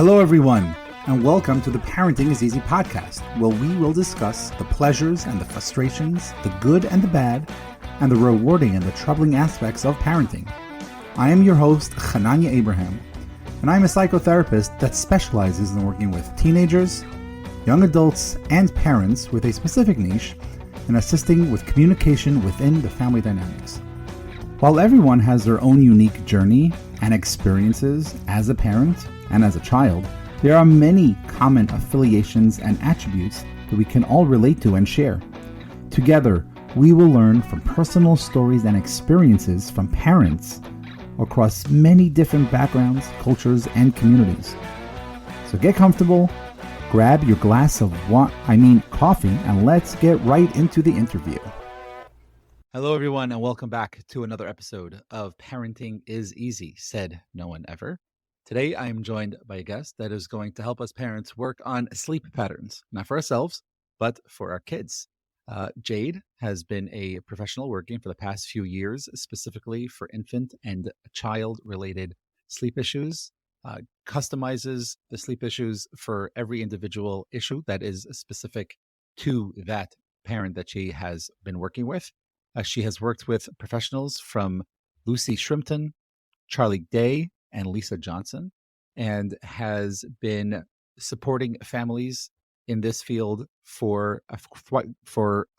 Hello, everyone, and welcome to the Parenting is Easy podcast, where we will discuss the pleasures and the frustrations, the good and the bad, and the rewarding and the troubling aspects of parenting. I am your host, Hananya Abraham, and I'm a psychotherapist that specializes in working with teenagers, young adults, and parents with a specific niche in assisting with communication within the family dynamics. While everyone has their own unique journey and experiences as a parent and as a child, there are many common affiliations and attributes that we can all relate to and share. Together, we will learn from personal stories and experiences from parents across many different backgrounds, cultures, and communities. So get comfortable, grab your glass of coffee, and let's get right into the interview. Hello, everyone, and welcome back to another episode of Parenting is Easy, said no one ever. Today, I am joined by a guest that is going to help us parents work on sleep patterns, not for ourselves, but for our kids. Jade has been a professional working for the past few years, specifically for infant and child-related sleep issues, customizes the sleep issues for every individual issue that is specific to that parent that she has been working with. She has worked with professionals from Lucy Shrimpton, Charlie Day, and Lisa Johnson, and has been supporting families in this field for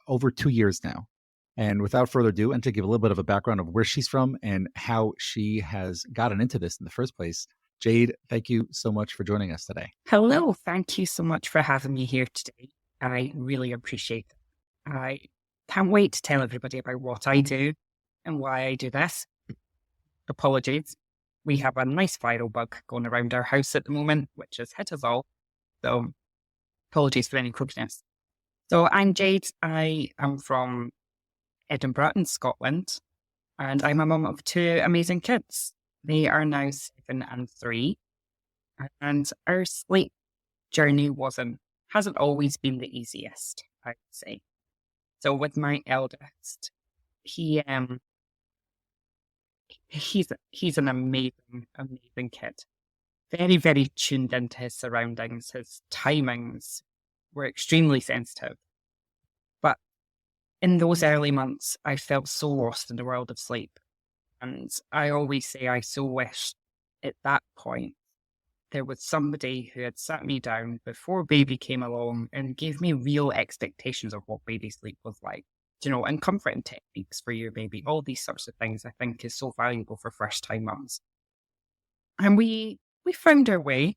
over 2 years now. And without further ado, and to give a little bit of a background of where she's from and how she has gotten into this in the first place, Jade, thank you so much for joining us today. Hello, thank you so much for having me here today. I really appreciate it. I can't wait to tell everybody about what I do and why I do this. Apologies. We have a nice viral bug going around our house at the moment, which has hit us all. So apologies for any croakiness. So I'm Jade. I am from Edinburgh in Scotland, and I'm a mum of two amazing kids. They are now 7 and 3. And our sleep journey hasn't always been the easiest, I would say. So with my eldest, he's an amazing kid. Very, very tuned into his surroundings. His timings were extremely sensitive. But in those early months, I felt so lost in the world of sleep. And I always say I so wish at that point there was somebody who had sat me down before baby came along and gave me real expectations of what baby sleep was like. And comforting techniques for your baby, all these sorts of things I think is so valuable for first-time mums. And we found our way,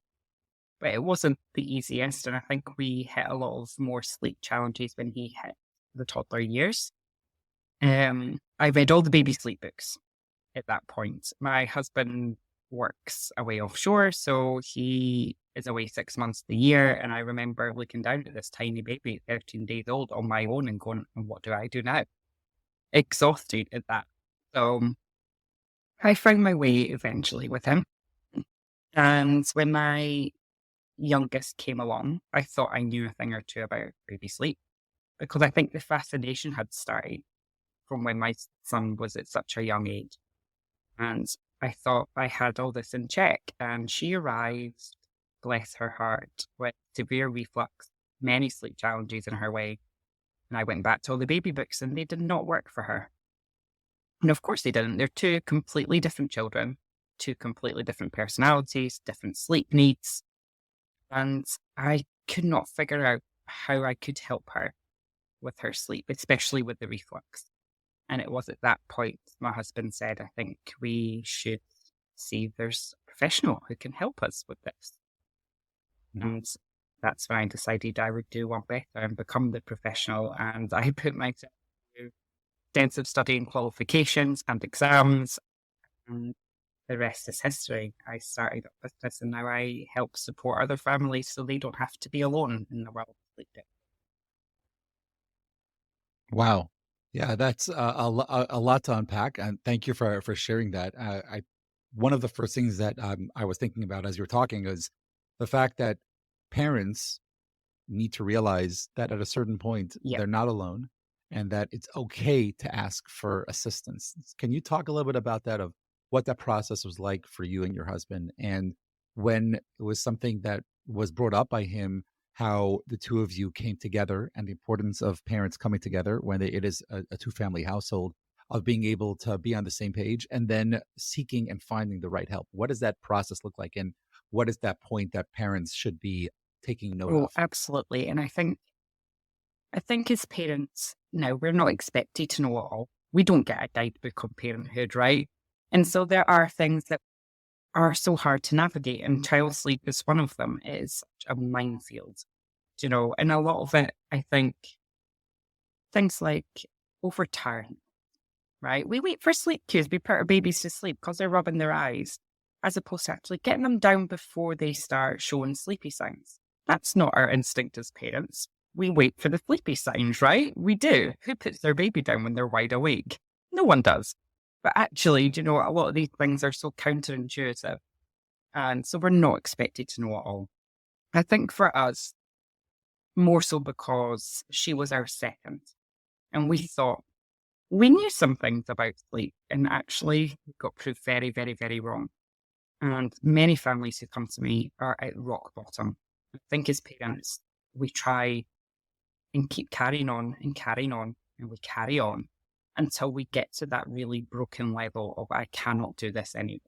but it wasn't the easiest. And I think we hit a lot of more sleep challenges when he hit the toddler years. I read all the baby sleep books at that point. My husband works away offshore, so he is away 6 months of the year. And I remember looking down at this tiny baby, 13 days old, on my own and going, what do I do now? Exhausted at that. So I found my way eventually with him. And when my youngest came along, I thought I knew a thing or two about baby sleep, because I think the fascination had started from when my son was at such a young age. And I thought I had all this in check. And she arrived, bless her heart, with severe reflux, many sleep challenges in her way. And I went back to all the baby books and they did not work for her. And of course they didn't. They're two completely different children, two completely different personalities, different sleep needs. And I could not figure out how I could help her with her sleep, especially with the reflux. And it was at that point my husband said, I think we should see if there's a professional who can help us with this. And that's when I decided I would do one better and become the professional. And I put myself through extensive studying qualifications and exams. And the rest is history. I started up with this and now I help support other families so they don't have to be alone in the world of sleep. Wow. Yeah, that's a lot to unpack, and thank you for sharing that. One of the first things that I was thinking about as you were talking is the fact that parents need to realize that at a certain point they're not alone, and that it's okay to ask for assistance. Can you talk a little bit about that, of what that process was like for you and your husband, and when it was something that was brought up by him, how the two of you came together and the importance of parents coming together when it is a two-family household, of being able to be on the same page and then seeking and finding the right help. What does that process look like? And what is that point that parents should be taking note Oh, of? absolutely. And I think as parents, now we're not expected to know it all. We don't get a guidebook on parenthood, right? And so there are things that are so hard to navigate, and child sleep is one of them. It is such a minefield, and a lot of it, I think, things like overtiring, right? We wait for sleep cues. We put our babies to sleep because they're rubbing their eyes, as opposed to actually getting them down before they start showing sleepy signs. That's not our instinct as parents. We wait for the sleepy signs, right? We do. Who puts their baby down when they're wide awake? No one does. But actually, a lot of these things are so counterintuitive. And so we're not expected to know it all. I think for us, more so because she was our second. And we thought we knew some things about sleep, and actually we got proved very, very, very wrong. And many families who come to me are at rock bottom. I think as parents, we try and keep carrying on and carrying on, and we carry on until we get to that really broken level of I cannot do this anymore.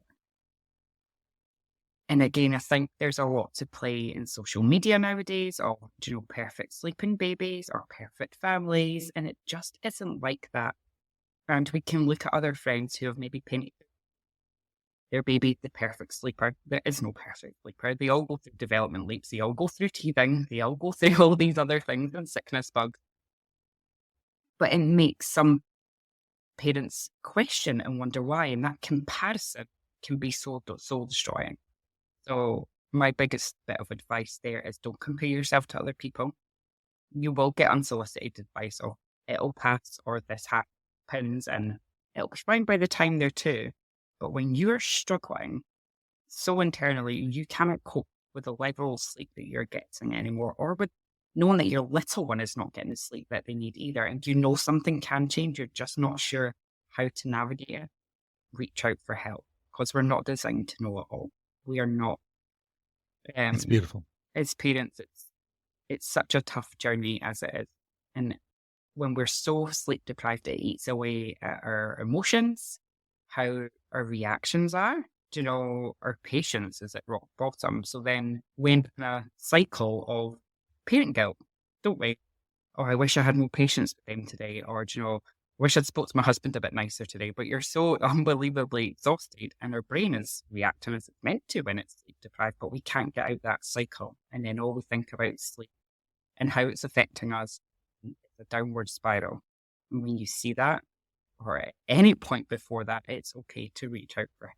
And again, I think there's a lot to play in social media nowadays of, perfect sleeping babies or perfect families. And it just isn't like that. And we can look at other friends who have maybe painted their baby the perfect sleeper. There is no perfect sleeper. They all go through development leaps. They all go through teething. They all go through all these other things and sickness bugs. But it makes some parents question and wonder why. And that comparison can be so destroying. So my biggest bit of advice there is don't compare yourself to other people. You will get unsolicited advice or it'll pass or this happens and it'll be fine by the time they're two. But when you're struggling so internally, you cannot cope with the level of sleep that you're getting anymore, or with knowing that your little one is not getting the sleep that they need either. And something can change. You're just not sure how to navigate it. Reach out for help because we're not designed to know it all. We are not. It's beautiful. As parents, it's such a tough journey as it is. And when we're so sleep deprived, it eats away at our emotions, how our reactions are, our patience is at rock bottom. So then we end up in a cycle of parent guilt, don't we? Oh, I wish I had more patience with them today. Or, wish I'd spoke to my husband a bit nicer today. But you're so unbelievably exhausted and our brain is reacting as it's meant to when it's sleep deprived, but we can't get out that cycle. And then all we think about is sleep and how it's affecting us. It's a downward spiral. And when you see that, or at any point before that, it's okay to reach out for help.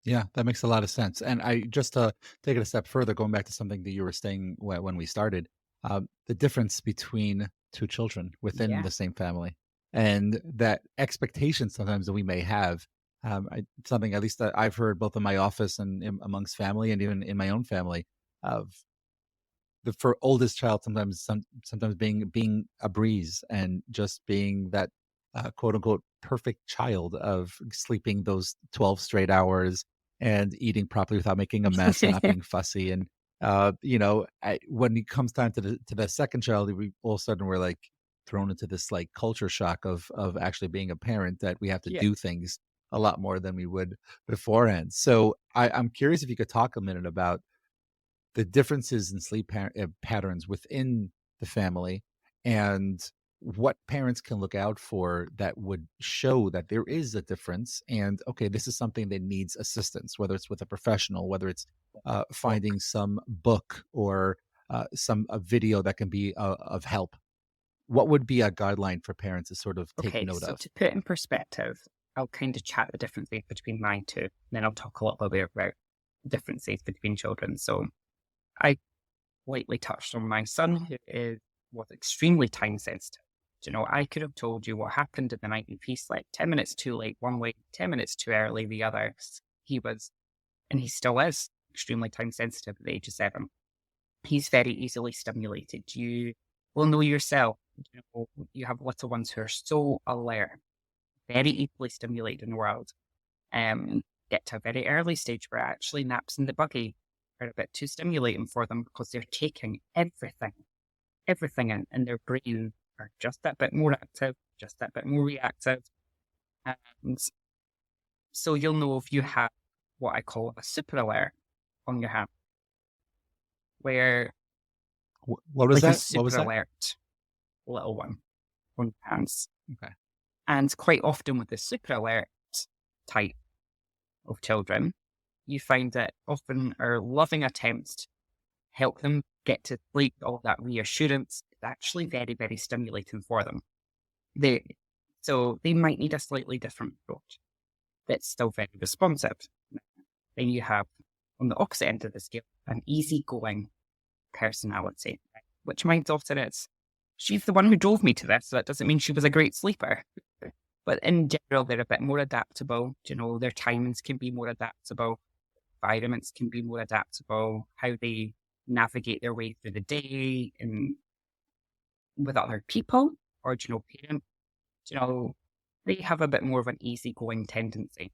Yeah, that makes a lot of sense. And I just to take it a step further, going back to something that you were saying when we started, the difference between two children within Yeah. the same family, and that expectation sometimes that we may have. Something at least that I've heard both in my office and amongst family, and even in my own family, of the for oldest child sometimes being a breeze and just being that quote unquote perfect child of sleeping those 12 straight hours and eating properly without making a mess and not being fussy. And when it comes time to the second child, we all of a sudden we're like thrown into this like culture shock of actually being a parent, that we have to Yeah. do things a lot more than we would beforehand. So I'm curious if you could talk a minute about the differences in sleep patterns within the family, and what parents can look out for that would show that there is a difference, and okay, this is something that needs assistance, whether it's with a professional, whether it's finding some book or some a video that can be of help. What would be a guideline for parents to sort of take Okay, note so of? to put in perspective, I'll kind of chat the differences between my two, and then I'll talk a little bit about differences between children. So I lightly touched on my son, who was extremely time sensitive. I could have told you what happened in the night if he slept 10 minutes too late one way, 10 minutes too early the other. He was, and he still is, extremely time sensitive at the age of 7. He's very easily stimulated. You will know yourself. You have little ones who are so alert, very easily stimulated in the world. get to a very early stage where actually naps in the buggy are a bit too stimulating for them because they're taking everything in, and their brain are just that bit more active, just that bit more reactive. And so you'll know if you have what I call a super alert on your hand, where What was like a that? What super was that? alert little one on your hands. Okay. And quite often with the super alert type of children, you find that often our loving attempts to help them get to sleep, all that reassurance, is actually very, very stimulating for them. So they might need a slightly different approach that's still very responsive. Then you have, on the opposite end of the scale, an easygoing personality, which my daughter is. She's the one who drove me to this, so that doesn't mean she was a great sleeper. But in general, they're a bit more adaptable. Their timings can be more adaptable. Environments can be more adaptable. How they navigate their way through the day and with other people or, parents, they have a bit more of an easygoing tendency.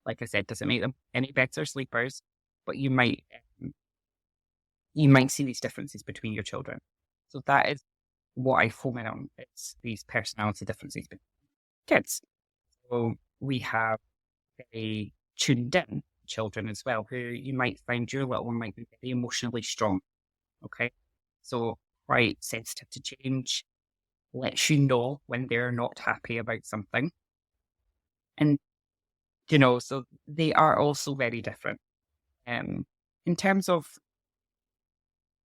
Like I said, doesn't make them any better sleepers, but you might see these differences between your children. So that is what I home in on. It's these personality differences between kids. So we have very tuned in children as well, who you might find your little one might be very emotionally strong. Okay. So quite sensitive to change, lets you know when they're not happy about something. And, so they are also very different. In terms of,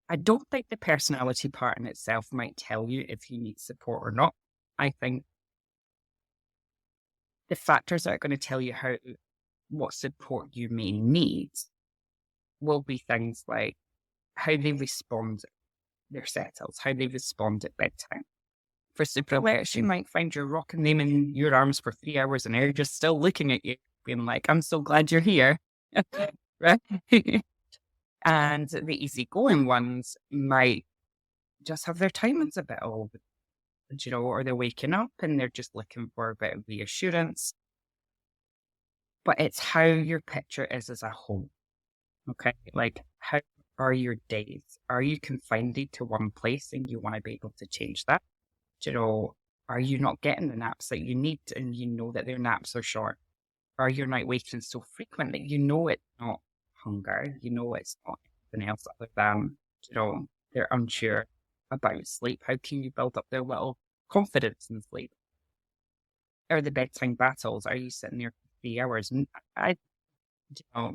I don't think the personality part in itself might tell you if you need support or not. I think the factors that are going to tell you what support you may need will be things like how they respond to their settles, how they respond at bedtime. For super alerts, you might find you're rocking them in your arms for 3 hours and they're just still looking at you, being like, I'm so glad you're here. Right? And the easygoing ones might just have their timings a bit old, or they're waking up and they're just looking for a bit of reassurance. But it's how your picture is as a whole. Okay? Like, how are your days? Are you confined to one place and you want to be able to change that? Are you not getting the naps that you need and you know that their naps are short? Are your night waking so frequently? You know it's not hunger. You know it's not anything else other than, they're unsure about sleep. How can you build up their little confidence in sleep? Are the bedtime battles? Are you sitting there for 3 hours? And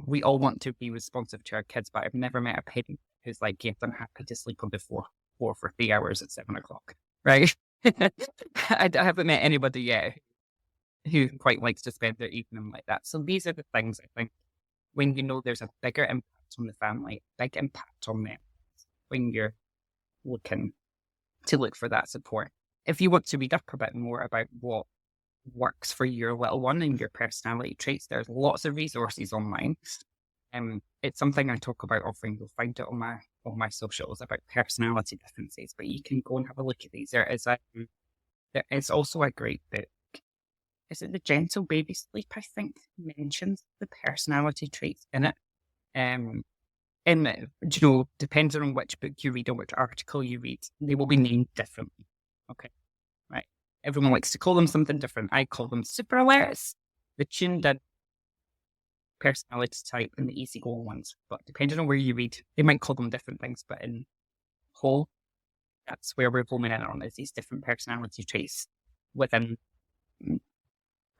we all want to be responsive to our kids, but I've never met a parent who's like, yes, I'm happy to sleep on the floor for 3 hours at 7 o'clock, right? I haven't met anybody yet who quite likes to spend their evening like that. So these are the things I think when there's a bigger impact on the family, big impact on them, when you're looking to look for that support. If you want to read up a bit more about what works for your little one and your personality traits, there's lots of resources online. It's something I talk about often. You'll find it on my socials about personality differences, but you can go and have a look at these. There is also a great book. Is it The Gentle Baby Sleep? I think mentions the personality traits in it. And depending on which book you read or which article you read, they will be named differently. Okay, right. Everyone likes to call them something different. I call them super alerts, the tuned in personality type, and the easygoing ones. But depending on where you read, they might call them different things. But in whole, that's where we're homing in on, is these different personality traits within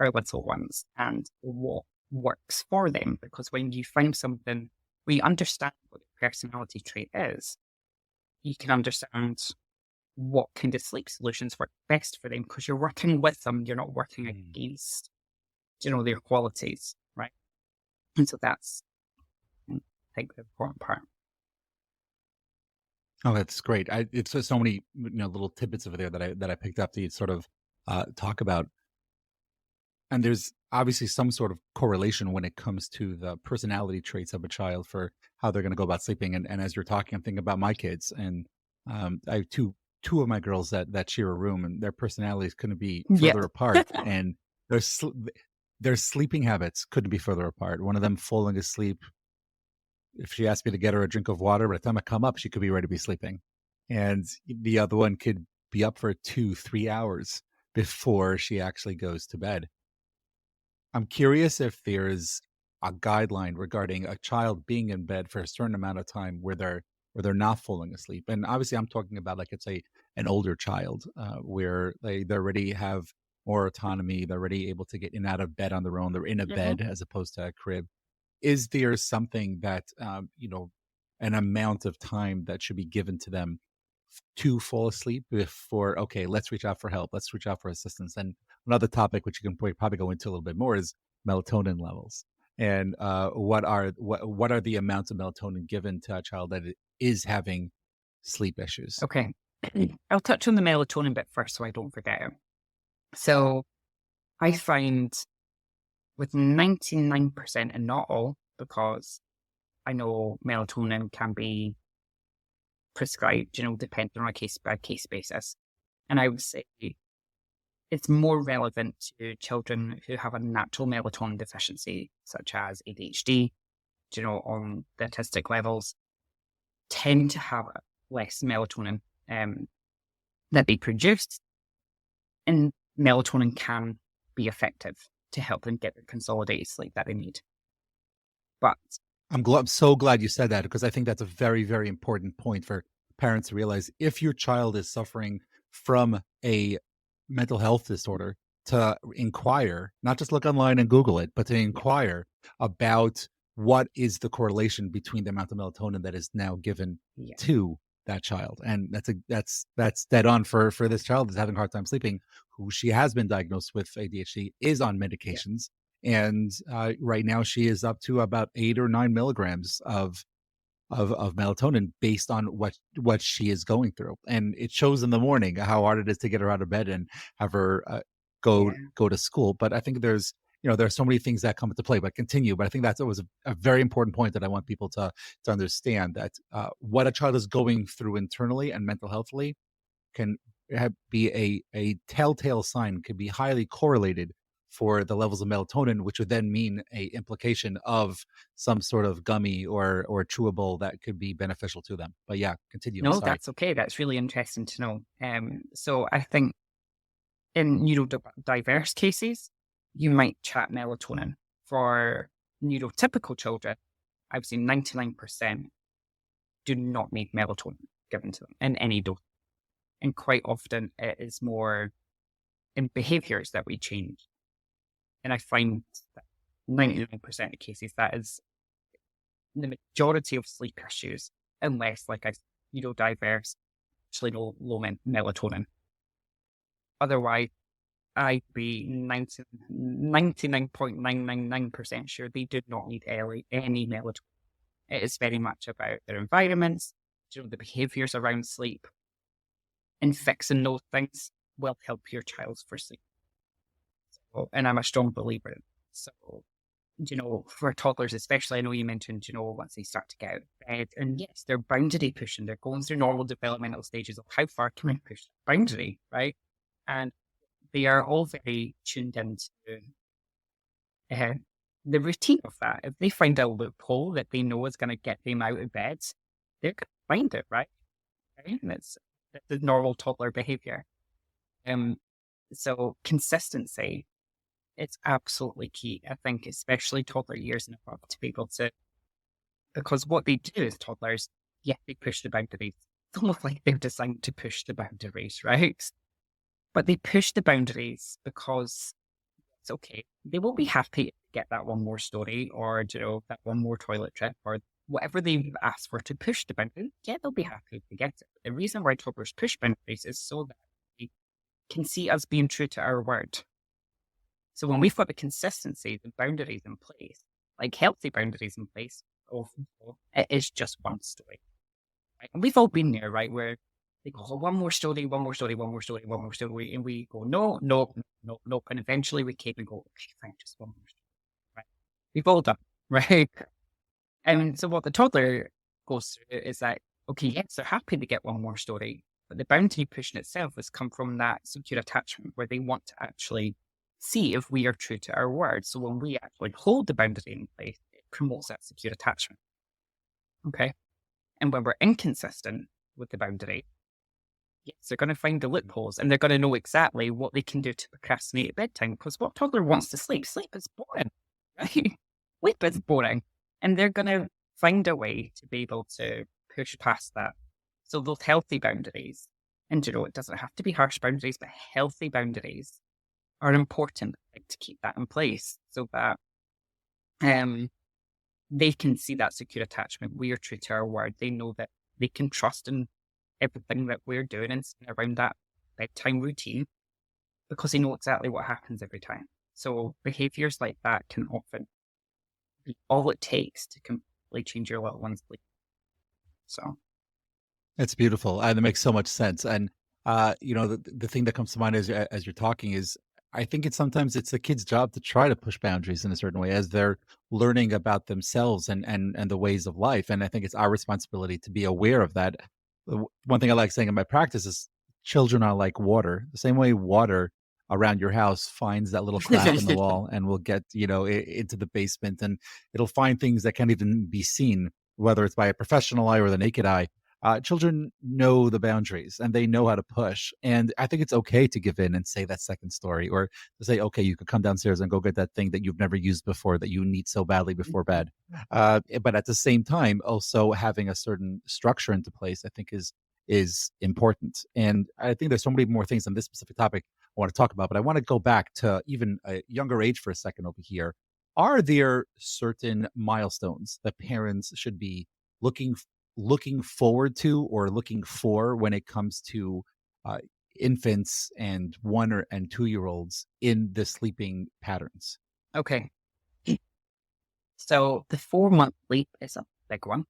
our little ones and what works for them. Because when you find something, when you understand what the personality trait is, you can understand what kind of sleep solutions work best for them, because you're working with them, you're not working against, their qualities, right? And so that's, I think, the important part. Oh, that's great. It's so many little tidbits over there that I picked up that you sort of talk about. And there's obviously some sort of correlation when it comes to the personality traits of a child for how they're going to go about sleeping. And as you're talking, I'm thinking about my kids, and I have two of my girls that share a room, and their personalities couldn't be further apart. And their sleeping habits couldn't be further apart. One of them falling asleep. If she asked me to get her a drink of water, by the time I come up, she could be ready to be sleeping. And the other one could be up for 2-3 hours before she actually goes to bed. I'm curious if there's a guideline regarding a child being in bed for a certain amount of time where they're not falling asleep. And obviously, I'm talking about like it's a an older child where they already have more autonomy. They're already able to get in and out of bed on their own. They're in a Hmm. bed as opposed to a crib. Is there something that an amount of time that should be given to them to fall asleep before, okay, let's reach out for help, let's reach out for assistance? And another topic which you can probably go into a little bit more is melatonin levels, and what are the amounts of melatonin given to a child that is having sleep issues? Okay. I'll touch on the melatonin bit first so I don't forget it. So I find with 99%, and not all, because I know melatonin can be prescribed, depending on a case by case basis. And I would say it's more relevant to children who have a natural melatonin deficiency, such as ADHD, on the autistic levels, tend to have less melatonin that they produce. And melatonin can be effective to help them get the consolidated sleep that they need. But I'm so glad you said that, because I think that's a very, very important point for parents to realize. If your child is suffering from a mental health disorder, to inquire, not just look online and Google it, but to inquire about what is the correlation between the amount of melatonin that is now given yeah, to that child. And that's dead on for this child that's having a hard time sleeping, who she has been diagnosed with ADHD, is on yeah. medications. And right now she is up to about 8 or 9 milligrams of melatonin based on what she is going through. And it shows in the morning how hard it is to get her out of bed and have her go Yeah. go to school. But I think there are so many things that come into play. But continue. But I think that's always a very important point that I want people to understand, that what a child is going through internally and mental healthily can be a telltale sign, could be highly correlated for the levels of melatonin, which would then mean a implication of some sort of gummy or chewable that could be beneficial to them. But yeah, continue. I'm No, sorry. that's okay. That's really interesting to know. So I think in neurodiverse cases, you might chat melatonin. For neurotypical children, I've seen 99% do not need melatonin given to them in any dose. And quite often it is more in behaviors that we change. And I find that 99% of cases, that is the majority of sleep issues, unless, like I said, neurodiverse, actually low melatonin. Otherwise, I'd be 99.999% sure they do not need any melatonin. It is very much about their environments, the behaviors around sleep, and fixing those things will help your child for sleep. So, and I'm a strong believer in it. So, for toddlers especially, I know you mentioned, once they start to get out of bed, and yes, they're boundary pushing, they're going through normal developmental stages of how far can I push that boundary, right? And they are all very tuned into uh, the routine of that. If they find a loophole that they know is going to get them out of bed, they're going to find it, right? And that's the normal toddler behavior. So consistency, it's absolutely key. I think, especially toddler years and above, to be able to, because what they do as toddlers, yeah, they push the boundaries. It's almost like they're designed to push the boundaries, right? But they push the boundaries because it's okay. They won't be happy to get that one more story, or, that one more toilet trip, or whatever they've asked for to push the boundary. Yeah, they'll be happy to get it. The reason why toddlers push boundaries is so that they can see us being true to our word. So when we've got the consistency, the boundaries in place, like healthy boundaries in place, it is just one story. Right? And we've all been there, right? Where they go, one more story, one more story, one more story, one more story. And we go, no, no, no, no. And eventually we came and go, okay, fine, just one more story. Right? We've all done, right? And so what the toddler goes through is that, okay, yes, they're happy to get one more story, but the boundary pushing itself has come from that secure attachment where they want to actually see if we are true to our word. So when we actually hold the boundary in place, it promotes that secure attachment. Okay. And when we're inconsistent with the boundary, yes, they're going to find the loopholes and they're going to know exactly what they can do to procrastinate at bedtime. Because what toddler wants to sleep? Sleep is boring, right? Sleep is boring. And they're going to find a way to be able to push past that. So those healthy boundaries, and it doesn't have to be harsh boundaries, but healthy boundaries are important to keep that in place so that they can see that secure attachment. We are true to our word. They know that they can trust in everything that we're doing and around that bedtime routine because they know exactly what happens every time. So behaviors like that can often be all it takes to completely change your little one's sleep. So It's beautiful, and it makes so much sense. And the thing that comes to mind as you're talking is, I think it's the kid's job to try to push boundaries in a certain way as they're learning about themselves and the ways of life. And I think it's our responsibility to be aware of that. One thing I like saying in my practice is, children are like water. The same way water around your house finds that little crack in the wall and will get into the basement, and it'll find things that can't even be seen, whether it's by a professional eye or the naked eye. Children know the boundaries and they know how to push. And I think it's okay to give in and say that second story, or to say, okay, you could come downstairs and go get that thing that you've never used before that you need so badly before bed. But at the same time, also having a certain structure into place, I think is important. And I think there's so many more things on this specific topic I want to talk about, but I want to go back to even a younger age for a second over here. Are there certain milestones that parents should be looking looking forward to or looking for when it comes to uh, infants and 1 and 2 year olds in the sleeping patterns? okay. So the 4-month leap is a big one.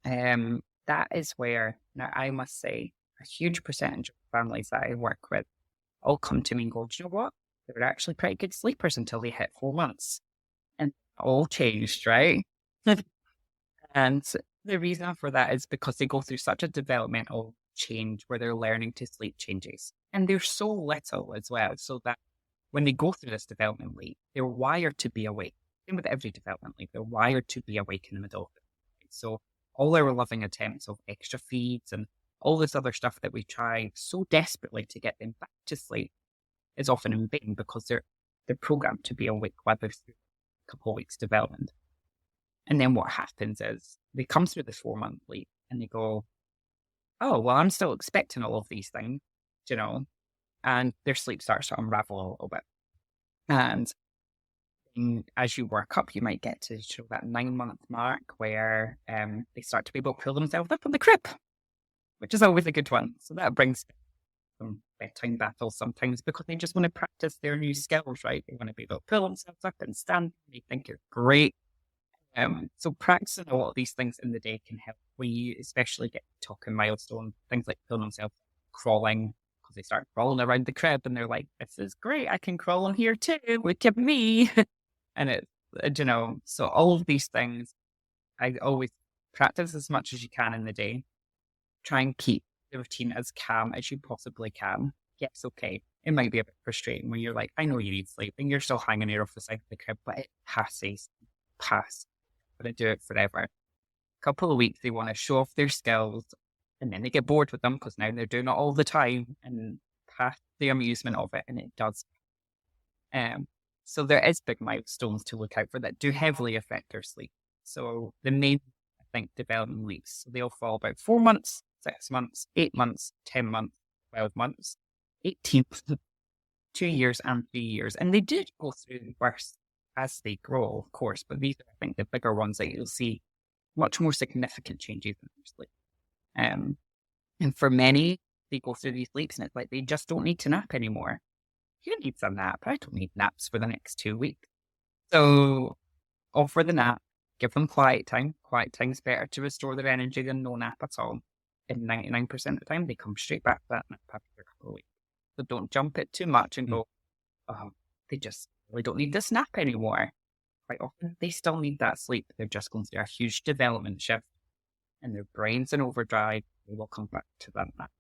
That is where, now I must say, a huge percentage of families that I work with all come to me and go, do you know what? They're actually pretty good sleepers until they hit 4 months. And it all changed, right? And the reason for that is because they go through such a developmental change where their learning to sleep changes. And they're so little as well, so that when they go through this development leap, they're wired to be awake. Same with every development leap, they're wired to be awake in the middle of it. So all our loving attempts of extra feeds and all this other stuff that we try so desperately to get them back to sleep is often in vain because they're programmed to be awake while they're through a couple of weeks development. And then what happens is they come through the 4-month leap and they go, oh, well, I'm still expecting all of these things, and their sleep starts to unravel a little bit. And as you work up, you might get to that 9-month mark where they start to be able to pull themselves up on the crib, which is always a good one. So that brings some bedtime battles sometimes because they just want to practice their new skills, right? They want to be able to pull themselves up and stand. They think it's great. So practicing a lot of these things in the day can help when you especially get talking milestone, things like pulling themselves, crawling, because they start crawling around the crib and they're like, this is great, I can crawl on here too, look at me. And so all of these things, I always practice as much as you can in the day. Try and keep the routine as calm as you possibly can. Yes, okay. It might be a bit frustrating when you're like, I know you need sleep and you're still hanging here off the side of the crib, but it passes. Going to do it forever. A couple of weeks, they want to show off their skills, and then they get bored with them because now they're doing it all the time and past the amusement of it, and it does. So there is big milestones to look out for that do heavily affect their sleep. So the main, I think, development leaps, so they'll fall about 4 months, 6 months, 8 months, 10 months, 12 months, 18 months, 2 years, and 3 years, and they do go through worse as they grow, of course, but these are, I think, the bigger ones that you'll see much more significant changes in their sleep. And for many, they go through these leaps and it's like they just don't need to nap anymore. Who needs a nap? I don't need naps for the next 2 weeks. So offer the nap, give them quiet time. Quiet time is better to restore their energy than no nap at all. And 99% of the time, they come straight back to that nap after a couple of weeks. So don't jump it too much and go, oh, they just really don't need this nap anymore. Quite often, they still need that sleep. They're just going through a huge development shift and their brain's in overdrive. They will come back to that nap.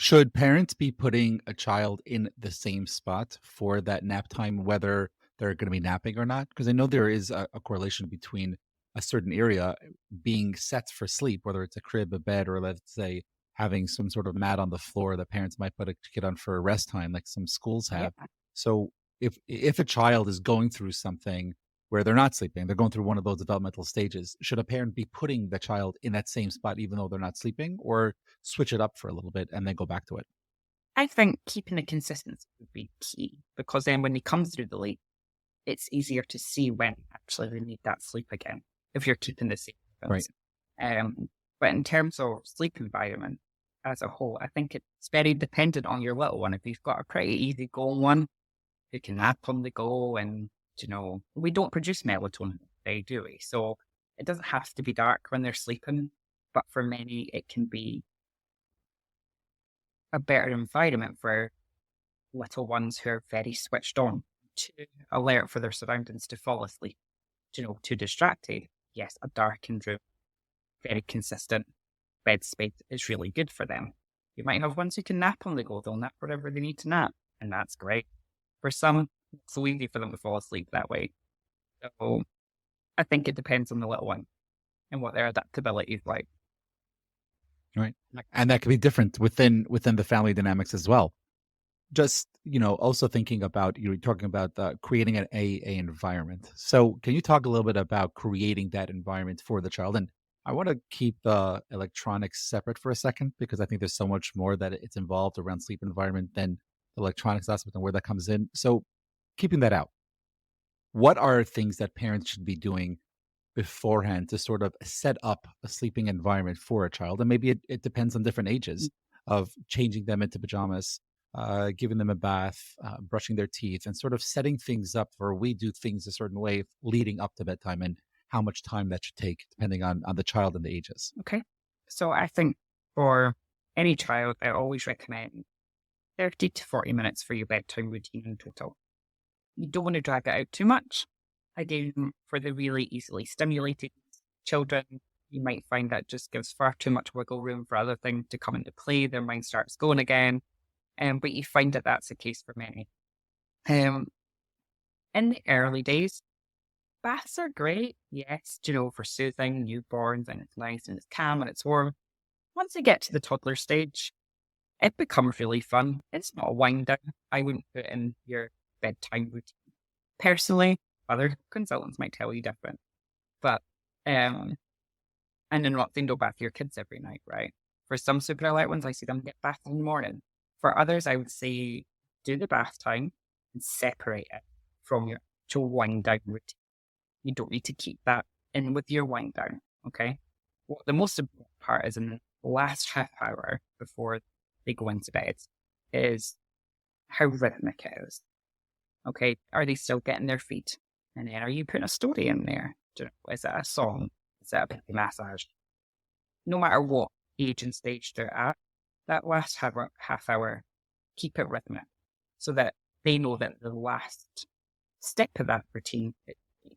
Should parents be putting a child in the same spot for that nap time, whether they're going to be napping or not? Because I know there is a correlation between a certain area being set for sleep, whether it's a crib, a bed, or let's say having some sort of mat on the floor that parents might put a kid on for rest time, like some schools Yeah. have. So if a child is going through something where they're not sleeping, they're going through one of those developmental stages, should a parent be putting the child in that same spot even though they're not sleeping, or switch it up for a little bit and then go back to it? I think keeping the consistency would be key because then when they come through the leap, it's easier to see when actually they need that sleep again if you're keeping the same Right. frequency. But in terms of sleep environment as a whole, I think it's very dependent on your little one. If you've got a pretty easy going one who can nap on the go, and we don't produce melatonin today, do we? So it doesn't have to be dark when they're sleeping, but for many it can be a better environment for little ones who are very switched on to alert for their surroundings to fall asleep, too distracted. Yes, a darkened room, very consistent bed space is really good for them. You might have ones who can nap on the go. They'll nap wherever they need to nap, and that's great. For some, it's so easy for them to fall asleep that way. So I think it depends on the little one and what their adaptability is like. Right. And that could be different within the family dynamics as well. Just, also thinking about, you were talking about creating an a environment. So can you talk a little bit about creating that environment for the child? And I want to keep the electronics separate for a second, because I think there's so much more that it's involved around sleep environment than the electronics aspect and where that comes in. So keeping that out, what are things that parents should be doing beforehand to sort of set up a sleeping environment for a child? And maybe it depends on different ages, of changing them into pajamas, giving them a bath, brushing their teeth, and sort of setting things up where we do things a certain way leading up to bedtime, and how much time that should take depending on the child and the ages. Okay. So I think for any child, I always recommend 30 to 40 minutes for your bedtime routine in total. You don't want to drag it out too much. Again, for the really easily stimulated children, you might find that just gives far too much wiggle room for other things to come into play. Their mind starts going again. But you find that that's the case for many. In the early days, baths are great, yes, for soothing newborns, and it's nice and it's calm and it's warm. Once you get to the toddler stage, it becomes really fun. It's not a wind down. I wouldn't put it in your bedtime routine. Personally, other consultants might tell you different. But, and then not saying don't bath your kids every night, right? For some super alert ones, I see them get baths in the morning. For others, I would say do the bath time and separate it from your actual wind down routine. You don't need to keep that in with your wind down, okay? What the most important part is in the last half hour before they go into bed is how rhythmic it is. Okay, are they still getting their feet? And then are you putting a story in there? Is that a song? Is that a baby massage? No matter what age and stage they're at, that last half hour, keep it rhythmic so that they know that the last step of that routine is key.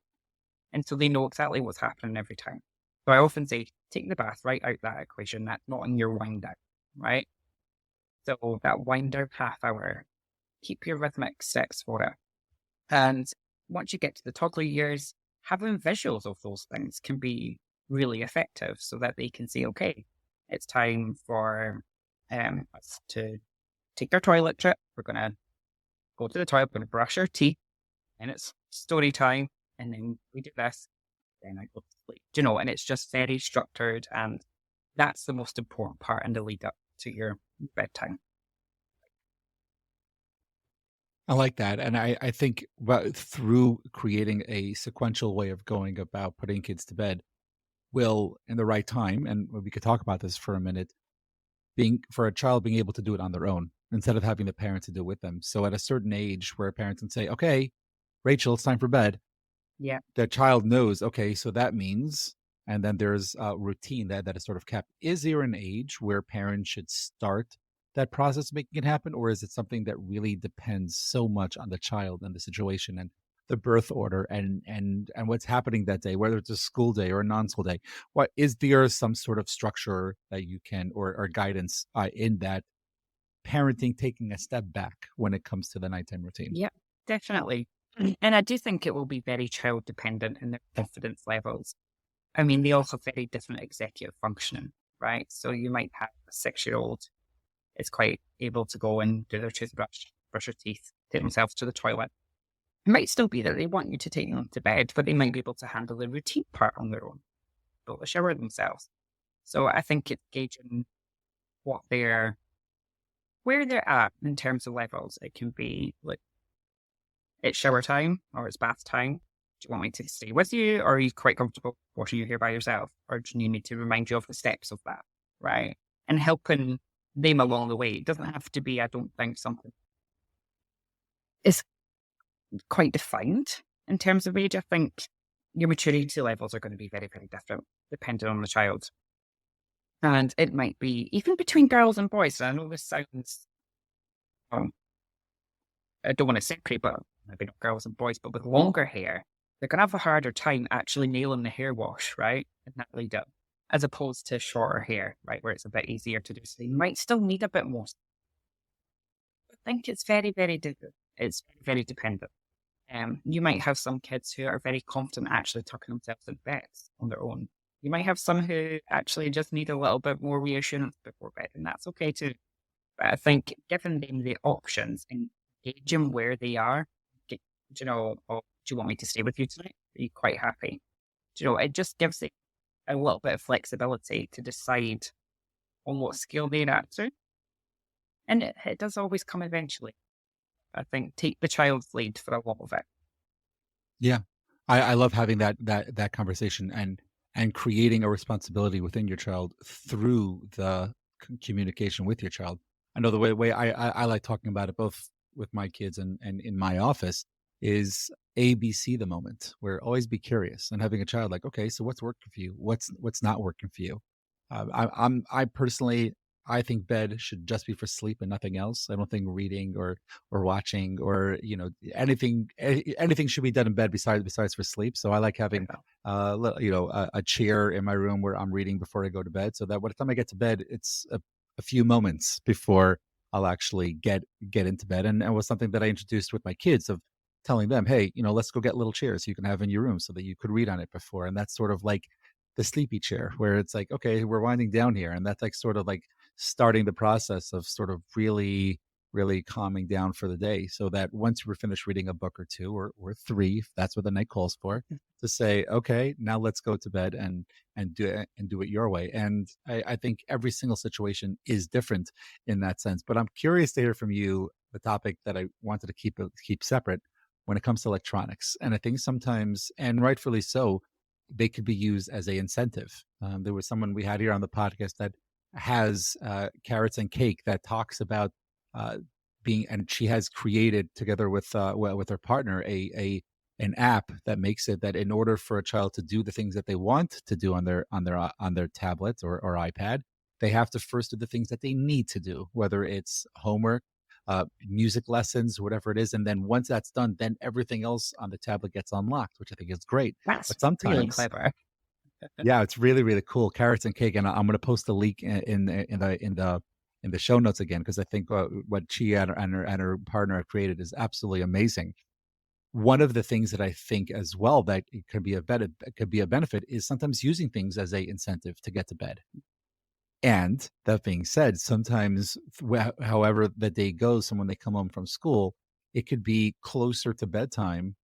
And so they know exactly what's happening every time. So I often say, take the bath right out that equation. That's not in your wind down, right? So that wind down half hour, keep your rhythmic steps for it. And once you get to the toddler years, having visuals of those things can be really effective so that they can say, okay, it's time for us to take our toilet trip. We're going to go to the toilet, we're going to brush our teeth, and it's story time. And then we do this, then I go to sleep. And it's just very structured. And that's the most important part in the lead up to your bedtime. I like that. And I think through creating a sequential way of going about putting kids to bed, will, in the right time, and we could talk about this for a minute, being for a child being able to do it on their own instead of having the parent to do it with them. So at a certain age where a parent can say, okay, Rachel, it's time for bed. Yeah. The child knows, okay, so that means, and then there's a routine that is sort of kept. Is there an age where parents should start that process of making it happen? Or is it something that really depends so much on the child and the situation and the birth order and what's happening that day, whether it's a school day or a non-school day? What is there some sort of structure that you can or guidance in that parenting taking a step back when it comes to the nighttime routine? Yeah, definitely. And I do think it will be very child dependent in their confidence levels. I mean, they all have very different executive functioning, right? So you might have a 6-year-old is quite able to go and do their toothbrush, brush their teeth, take themselves to the toilet. It might still be that they want you to take them to bed, but they might be able to handle the routine part on their own, able to shower themselves. So I think it's gauging what where they're at in terms of levels. It can be like it's shower time or it's bath time. Do you want me to stay with you, or are you quite comfortable washing your hair by yourself, or do you need to remind you of the steps of that, right? And helping them along the way. It doesn't have to be, I don't think, something is quite defined in terms of age. I think your maturity levels are going to be very, very different depending on the child. And it might be even between girls and boys. And I know this sounds, I don't want to separate, but maybe not girls and boys, but with longer hair, they're going to have a harder time actually nailing the hair wash, right? And that lead up, as opposed to shorter hair, right? Where it's a bit easier to do. So they might still need a bit more. I think it's very, very different. It's very, very dependent. You might have some kids who are very confident actually tucking themselves in bed on their own. You might have some who actually just need a little bit more reassurance before bed, and that's okay too. But I think giving them the options and gauging where they are, oh, do you want me to stay with you tonight? Are you quite happy? It just gives it a little bit of flexibility to decide on what scale they're at to. And it does always come eventually. I think take the child's lead for a lot of it. Yeah. I love having that conversation and creating a responsibility within your child through the communication with your child. I know the way I like talking about it both with my kids and in my office is ABC the moment, where always be curious and having a child like, okay, so what's working for you? What's not working for you? I personally, I think bed should just be for sleep and nothing else. I don't think reading or watching or anything should be done in bed besides for sleep. So I like having a chair in my room where I'm reading before I go to bed, so that by the time I get to bed, it's a few moments before I'll actually get into bed. And it was something that I introduced with my kids of telling them, hey, let's go get little chairs you can have in your room so that you could read on it before. And that's sort of like the sleepy chair where it's like, okay, we're winding down here. And that's like sort of like starting the process of sort of really, really calming down for the day, so that once we're finished reading a book or two or three, if that's what the night calls for, to say, okay, now let's go to bed and do it your way. And I think every single situation is different in that sense. But I'm curious to hear from you the topic that I wanted to keep separate when it comes to electronics. And I think sometimes, and rightfully so, they could be used as a incentive. There was someone we had here on the podcast that has Carrots and Cake that talks about uh, being, and she has created together with her partner an app that makes it that in order for a child to do the things that they want to do on their tablet or iPad, they have to first do the things that they need to do, whether it's homework, music lessons, whatever it is. And then once that's done, then everything else on the tablet gets unlocked, which I think is great. That's But really sometimes, clever. yeah, it's really, really cool. Carrots and Cake, and I'm going to post a link in the show notes again, because I think what she and her partner have created is absolutely amazing. One of the things that I think as well that it could be a benefit is sometimes using things as a incentive to get to bed. And that being said, sometimes, however the day goes, and when they come home from school, it could be closer to bedtime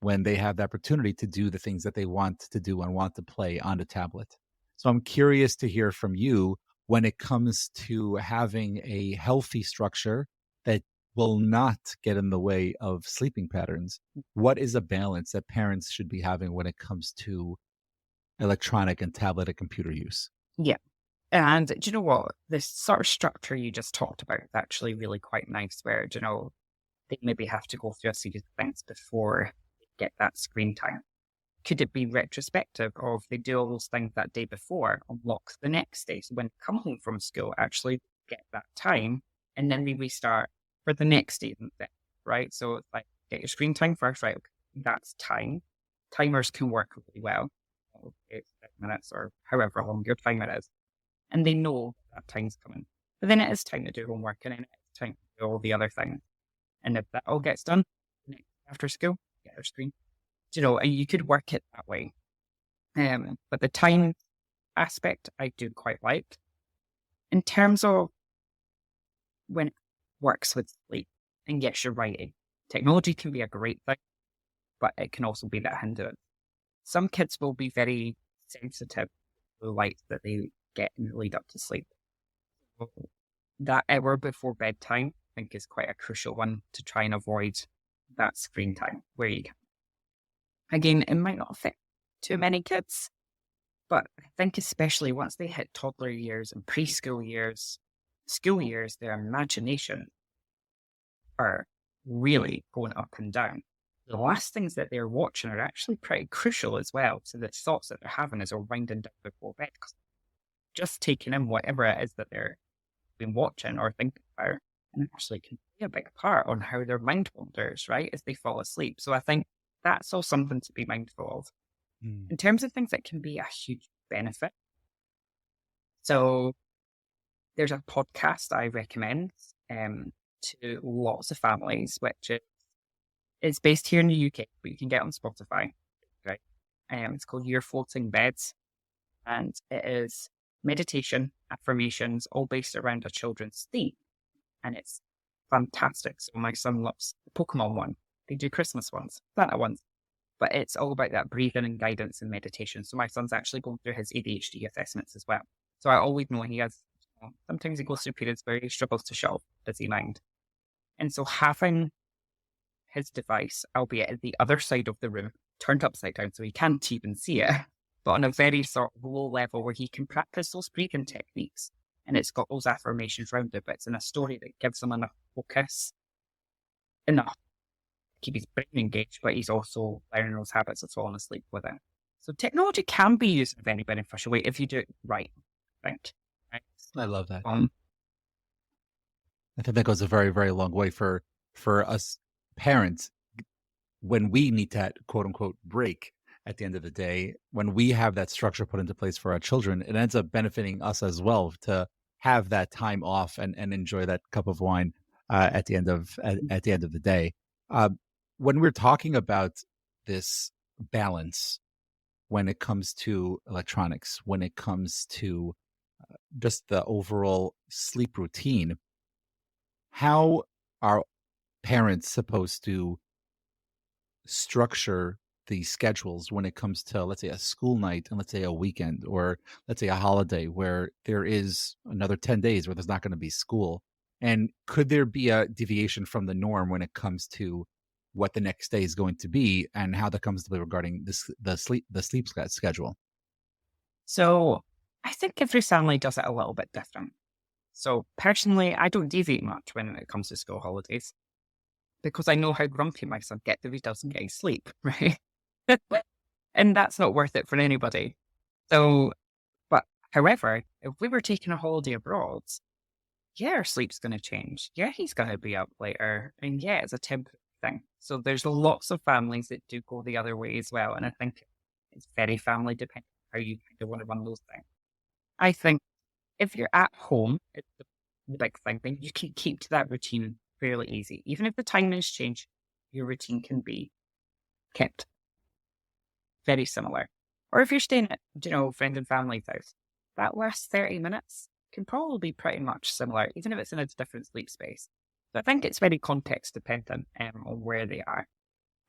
when they have the opportunity to do the things that they want to do and want to play on the tablet. So I'm curious to hear from you when it comes to having a healthy structure that will not get in the way of sleeping patterns. What is a balance that parents should be having when it comes to electronic and tablet and computer use? Yeah. And do you know what? This sort of structure you just talked about is actually really quite nice, where, they maybe have to go through a series of things before they get that screen time. Could it be retrospective of they do all those things that day before, unlock the next day? So when they come home from school, actually get that time, and then they restart for the next day, right? So it's like, get your screen time first, right? Okay, that's time. Timers can work really well. It's 5 minutes or however long your timer is. And they know that time's coming. But then it is time to do homework, and then it's time to do all the other things. And if that all gets done after school, get their screen. And you could work it that way. But the time aspect I do quite like. In terms of when it works with sleep, and yes, you're right, technology can be a great thing, but it can also be that hindrance. Some kids will be very sensitive to the light that they get in the lead up to sleep. So that hour before bedtime, I think, is quite a crucial one to try and avoid that screen time where you can. Again, it might not affect too many kids, but I think especially once they hit toddler years and preschool years, school years, their imagination are really going up and down. The last things that they're watching are actually pretty crucial as well. So the thoughts that they're having as they're winding down before bed, just taking in whatever it is that they're been watching or thinking about, and it actually can play a big part on how their mind wanders, right, as they fall asleep. So I think that's all something to be mindful of. In terms of things that can be a huge benefit. So there's a podcast I recommend to lots of families, which is based here in the UK, but you can get on Spotify, right? It's called Your Floating Beds, and it is meditation, affirmations, all based around a children's theme, and it's fantastic. So my son loves the Pokemon one. They do Christmas ones, Santa ones, but it's all about that breathing and guidance and meditation. So my son's actually going through his ADHD assessments as well. So I always know he has, sometimes he goes through periods where he struggles to shut off busy mind. And so having his device, albeit at the other side of the room, turned upside down so he can't even see it, but on a very sort of low level where he can practice those breathing techniques. And it's got those affirmations around it, but it's in a story that gives him enough focus, enough to keep his brain engaged, but he's also learning those habits of falling asleep with it. So technology can be used in a very beneficial way if you do it right, I think. Right? I love that. I think that goes a very, very long way for us parents when we need that quote unquote break at the end of the day. When we have that structure put into place for our children, it ends up benefiting us as well to have that time off and enjoy that cup of wine at the end of the day. When we're talking about this balance, when it comes to electronics, when it comes to just the overall sleep routine, how are parents supposed to structure the schedules when it comes to, let's say, a school night and let's say a weekend, or let's say a holiday where there is another 10 days where there's not going to be school? And could there be a deviation from the norm when it comes to what the next day is going to be and how that comes to be regarding the sleep schedule? So I think every family does it a little bit different. So personally, I don't deviate much when it comes to school holidays because I know how grumpy my son gets if he doesn't get his sleep, right? And that's not worth it for anybody. So, but however, if we were taking a holiday abroad, yeah, our sleep's going to change. Yeah, he's going to be up later. And yeah, it's a temporary thing. So there's lots of families that do go the other way as well. And I think it's very family dependent how you kind of want to run those things. I think if you're at home, it's the big thing, then you can keep to that routine fairly easy. Even if the timings change, your routine can be kept very similar. Or if you're staying at, friend and family's house, that last 30 minutes can probably be pretty much similar, even if it's in a different sleep space. So I think it's very context dependent on where they are.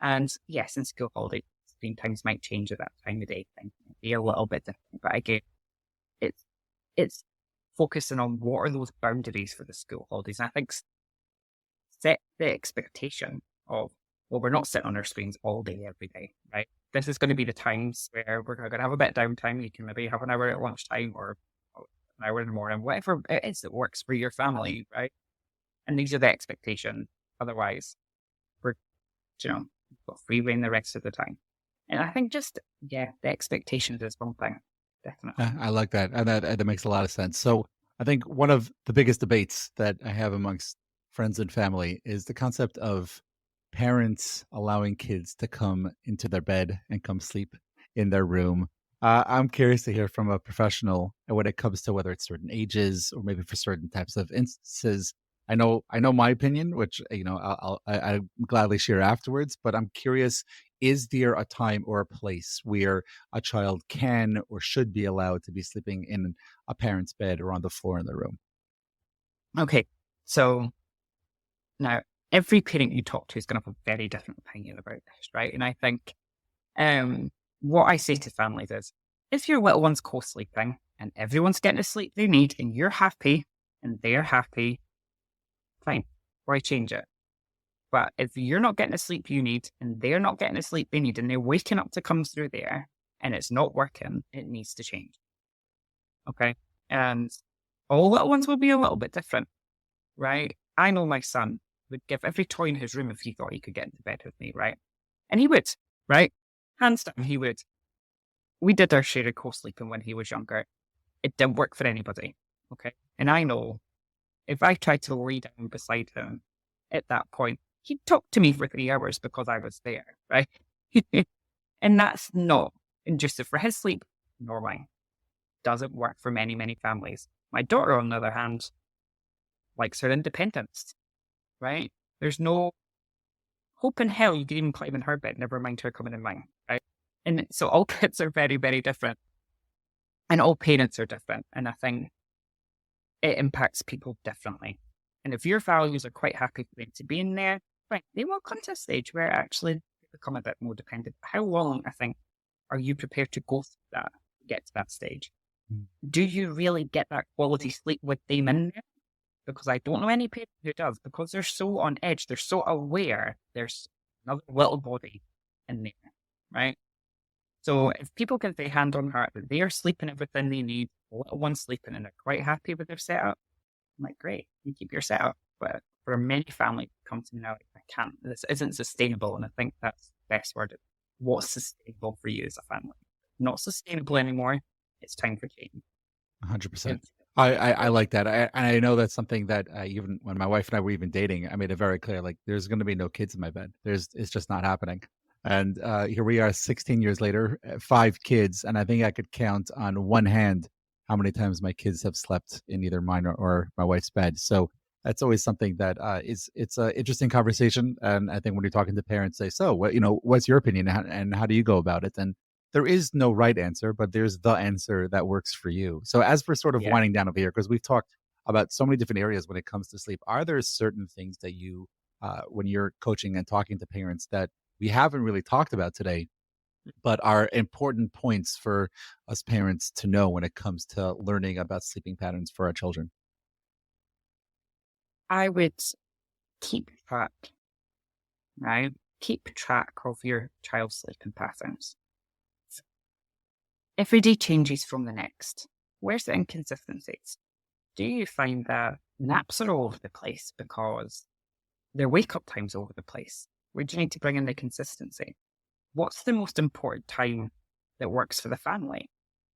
And yes, in school holidays, screen times might change at that time of day. Things might be a little bit different. But again, it's focusing on what are those boundaries for the school holidays. And I think set the expectation of, well, we're not sitting on our screens all day, every day, right? This is going to be the times where we're going to have a bit of downtime. You can maybe have an hour at lunchtime or an hour in the morning, whatever it is that works for your family, right? And these are the expectations. Otherwise, we're, got free reign the rest of the time. And I think the expectations is one thing. Definitely. I like that. And that makes a lot of sense. So I think one of the biggest debates that I have amongst friends and family is the concept of parents allowing kids to come into their bed and come sleep in their room I'm curious to hear from a professional when it comes to whether it's certain ages or maybe for certain types of instances. I know my opinion, which I gladly share afterwards. But I'm curious: is there a time or a place where a child can or should be allowed to be sleeping in a parent's bed or on the floor in the room? Okay, so now every parent you talk to is going to have a very different opinion about this, right? And I think what I say to families is, if your little one's co-sleeping and everyone's getting the sleep they need and you're happy and they're happy, fine, why change it? But if you're not getting the sleep you need and they're not getting the sleep they need and they're waking up to come through there and it's not working, it needs to change. Okay. And all little ones will be a little bit different, right? I know my son would give every toy in his room if he thought he could get into bed with me, right? And he would, right? Hands down, he would. We did our share of co-sleeping when he was younger. It didn't work for anybody. Okay. And I know if I tried to lay down beside him at that point, he'd talk to me for 3 hours because I was there, right? And that's not conducive for his sleep, nor mine. Doesn't work for many, many families. My daughter, on the other hand, likes her independence, right? There's no hope in hell you could even climb in her bed, never mind her coming in mine, right? And so all kids are very, very different. And all parents are different. And I think it impacts people differently. And if your values are quite happy for them to be in there, right, they will come to a stage where actually they become a bit more dependent. How long, I think, are you prepared to go through that to get to that stage? Mm. Do you really get that quality sleep with them in there? Because I don't know any parent who does, because they're so on edge, they're so aware there's another little body in there, right? So if people can say hand on heart that they are sleeping everything they need, the little one's sleeping and they're quite happy with their setup, I'm like, great, you keep your setup. But for many families who come to me now, like, I can't, this isn't sustainable. And I think that's the best word. What's sustainable for you as a family? Not sustainable anymore. It's time for change. 100%. It's- I like that. I know that's something that even when my wife and I were even dating, I made it very clear, like, there's going to be no kids in my bed. It's just not happening. And here we are 16 years later, 5 kids. And I think I could count on one hand how many times my kids have slept in either mine or my wife's bed. So that's always something that it's an interesting conversation. And I think when you're talking to parents, say, so what's your opinion and how do you go about it? And there is no right answer, but there's the answer that works for you. So as we're sort of yeah. winding down over here, because we've talked about so many different areas when it comes to sleep, are there certain things that you, when you're coaching and talking to parents, that we haven't really talked about today, but are important points for us parents to know when it comes to learning about sleeping patterns for our children? I would keep track, right? Keep track of your child's sleeping patterns. Every day changes from the next. Where's the inconsistencies? Do you find that naps are all over the place because their wake up time's all over the place? Where do you need to bring in the consistency? What's the most important time that works for the family,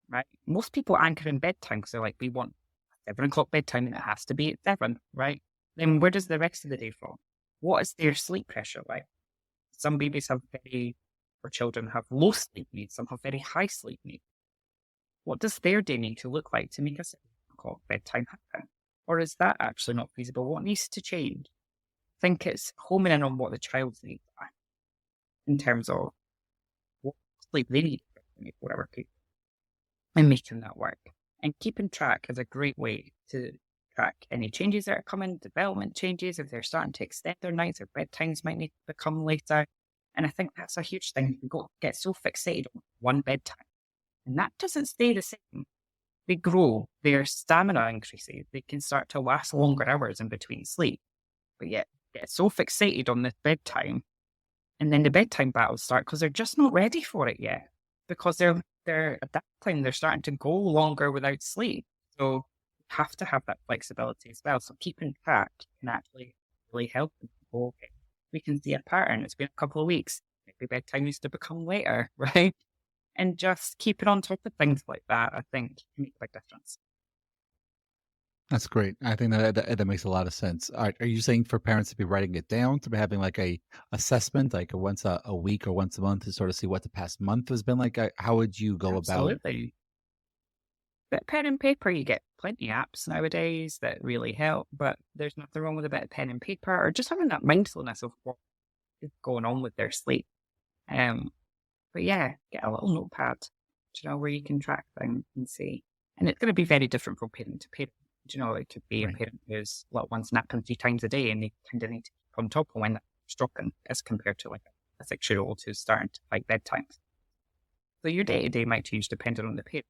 right? Most people anchor in bedtime because they're like, we want 7 o'clock bedtime and it has to be at 7, right? Then where does the rest of the day fall? What is their sleep pressure like? Some babies have or children have low sleep needs, some have very high sleep needs. What does their day need to look like to make a 7 o'clock bedtime happen? Or is that actually not feasible? What needs to change? I think it's homing in on what the child's needs are in terms of what sleep they need, whatever, and making that work. And keeping track is a great way to track any changes that are coming, development changes, if they're starting to extend their nights, their bedtimes might need to become later. And I think that's a huge thing. We get so fixated on one bedtime. And that doesn't stay the same. They grow, their stamina increases, they can start to last longer hours in between sleep. But yet, get so fixated on this bedtime, and then the bedtime battles start because they're just not ready for it yet. Because they're at that time they're starting to go longer without sleep. So you have to have that flexibility as well. So keeping track can actually really help them. Okay, we can see a pattern. It's been a couple of weeks. Maybe bedtime needs to become later, right? And just keeping on top of things like that, I think, can make a big difference. That's great. I think that makes a lot of sense. Are you saying for parents to be writing it down, to be having like a assessment, like a once a week or once a month to sort of see what the past month has been like? How would you go about? Absolutely. Bit of pen and paper, you get plenty of apps nowadays that really help, but there's nothing wrong with a bit of pen and paper or just having that mindfulness of what is going on with their sleep. Um, but yeah, get a little notepad, where you can track things and see. And it's going to be very different from parent to parent. It could be a Right. parent who's little one's napping 3 times a day and they kind of need to keep on top of when they're dropping as compared to like a 6-year-old who's starting to like bedtime. So your day to day might change depending on the parent.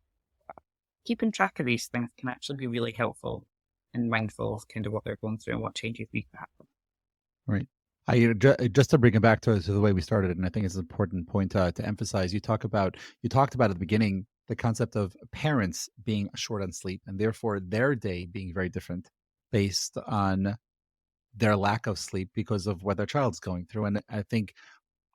Keeping track of these things can actually be really helpful and mindful of kind of what they're going through and what changes need to happen. Right. Just to bring it back to the way we started, and I think it's an important point to emphasize. You talked about at the beginning the concept of parents being short on sleep, and therefore their day being very different based on their lack of sleep because of what their child's going through. And I think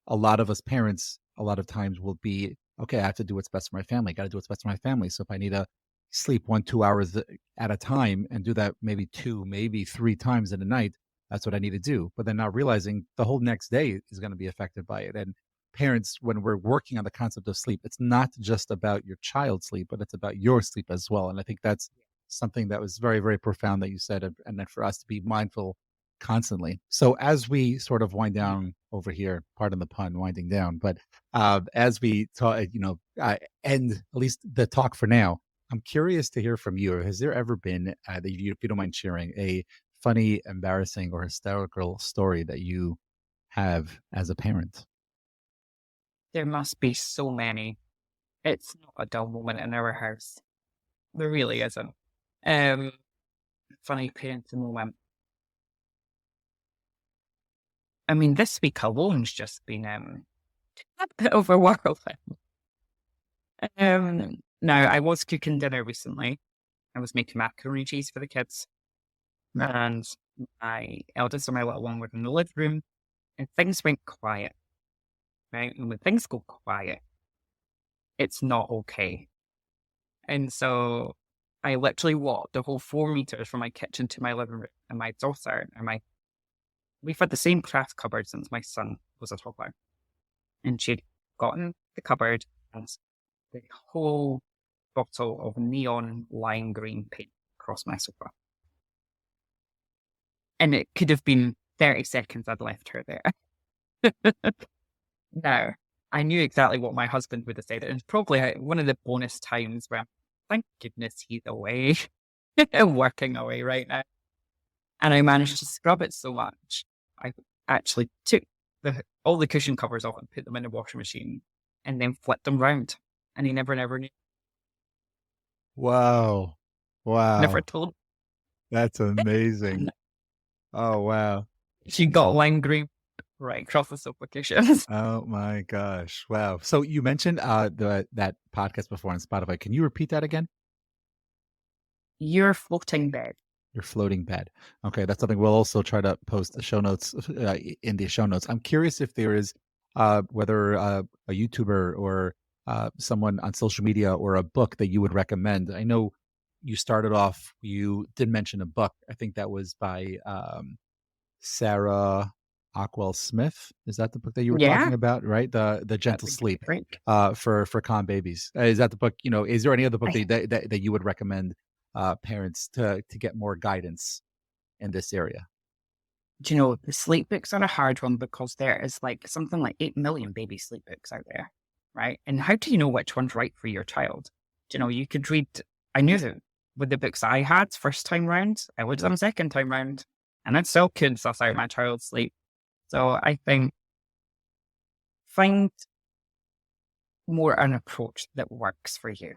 a lot of us parents, a lot of times will be, okay, I have to do what's best for my family. Got to do what's best for my family. So if I need to sleep 1, 2 hours at a time and do that maybe two, maybe three times in a night, that's what I need to do. But then not realizing the whole next day is going to be affected by it. And parents, when we're working on the concept of sleep, it's not just about your child's sleep, but it's about your sleep as well. And I think that's something that was very, very profound that you said, and then for us to be mindful constantly. So as we sort of wind Yeah. down over here, pardon the pun, winding down, but as we talk, end at least the talk for now, I'm curious to hear from you. Has there ever been, that you, if you don't mind sharing, a funny, embarrassing, or hysterical story that you have as a parent? There must be so many. It's not a dull moment in our house. There really isn't. Um, Funny parenting moment. I mean, this week alone's just been a bit overwhelming. Now, I was cooking dinner recently. I was making macaroni and cheese for the kids, and my eldest and my little one were in the living room, and things went quiet, right? And when things go quiet, it's not okay. And so I literally walked the whole 4 meters from my kitchen to my living room, and my daughter and we've had the same craft cupboard since my son was a toddler. And she'd gotten the cupboard and the whole bottle of neon lime green paint across my sofa. And it could have been 30 seconds I'd left her there. Now, I knew exactly what my husband would have said. It was probably one of the bonus times where, thank goodness he's away, working away right now. And I managed to scrub it so much. I actually took all the cushion covers off and put them in the washing machine and then flipped them round. And he never knew. Wow. Never Wow. told. That's amazing. Oh, wow. She got lime green right across the sofa cushions. Oh my gosh. Wow. So you mentioned that podcast before on Spotify. Can you repeat that again? Your floating bed. Your floating bed. Okay, that's something we'll also try to post the show notes in the show notes. I'm curious if there is whether a YouTuber or someone on social media or a book that you would recommend. I know you started off. You did mention a book. I think that was by Sarah Ockwell Smith. Is that the book that you were Yeah, talking about? Right, the that'd Gentle be Sleep great. for calm babies. Is that the book? Is there any other book I, that you would recommend parents to get more guidance in this area? the sleep books are a hard one because there is like something like 8 million baby sleep books out there, right? And how do you know which one's right for your child? You could read, I knew that with the books I had first time round, I would have done second time round, and I still couldn't suss out my child's sleep. So I think find more an approach that works for you.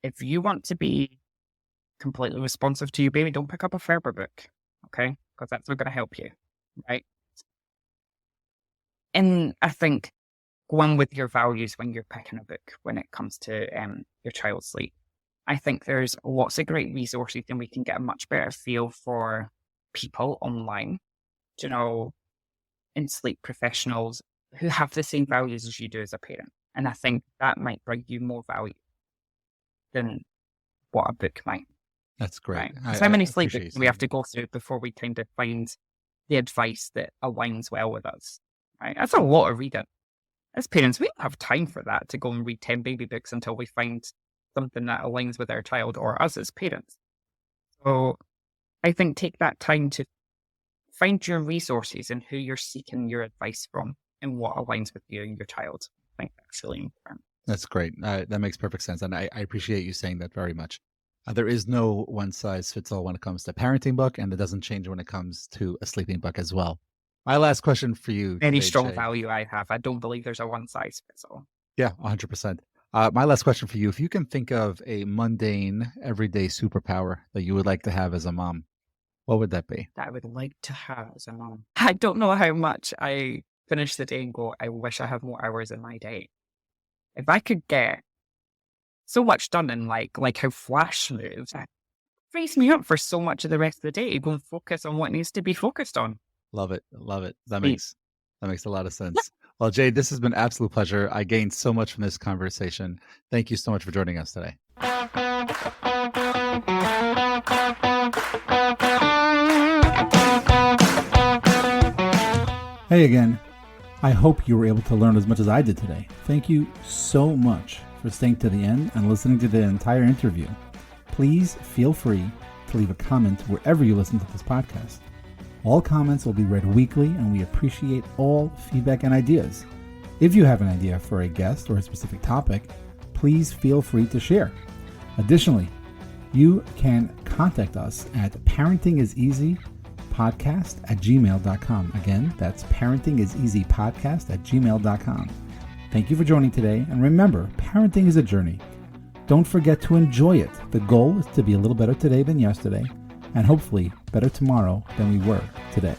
If you want to be completely responsive to your baby, don't pick up a Ferber book, okay? Because that's not going to help you, right? And I think go on with your values when you're picking a book when it comes to your child's sleep. I think there's lots of great resources and we can get a much better feel for people online, you know, and sleep professionals who have the same values as you do as a parent. And I think that might bring you more value than what a book might. That's great. Right? I, So how I many appreciate you sleep we have saying to go through before we kind of find the advice that aligns well with us, right? That's a lot of reading. As parents, we don't have time for that to go and read 10 baby books until we find something that aligns with our child or us as parents. So I think take that time to find your resources and who you're seeking your advice from and what aligns with you and your child. I think that's really important. That's great. That makes perfect sense. And I appreciate you saying that very much. There is no one size fits all when it comes to parenting book, and it doesn't change when it comes to a sleeping book as well. My last question for you Any today, strong Jade. value I have, I don't believe there's a one size fits all. Yeah, 100%. My last question for you, if you can think of a mundane, everyday superpower that you would like to have as a mom, what would that be? That I would like to have as a mom. I don't know how much I finish the day and go, I wish I had more hours in my day. If I could get so much done in like how Flash moves, that frees me up for so much of the rest of the day to go and focus on what needs to be focused on. Love it. Love it. That Sweet. makes a lot of sense. Well, Jade, this has been an absolute pleasure. I gained so much from this conversation. Thank you so much for joining us today. Hey again. I hope you were able to learn as much as I did today. Thank you so much for staying to the end and listening to the entire interview. Please feel free to leave a comment wherever you listen to this podcast. All comments will be read weekly, and we appreciate all feedback and ideas. If you have an idea for a guest or a specific topic, please feel free to share. Additionally, you can contact us at parentingiseasypodcast@gmail.com. Again, that's parentingiseasypodcast@gmail.com. Thank you for joining today, and remember, parenting is a journey. Don't forget to enjoy it. The goal is to be a little better today than yesterday, and hopefully better tomorrow than we were today.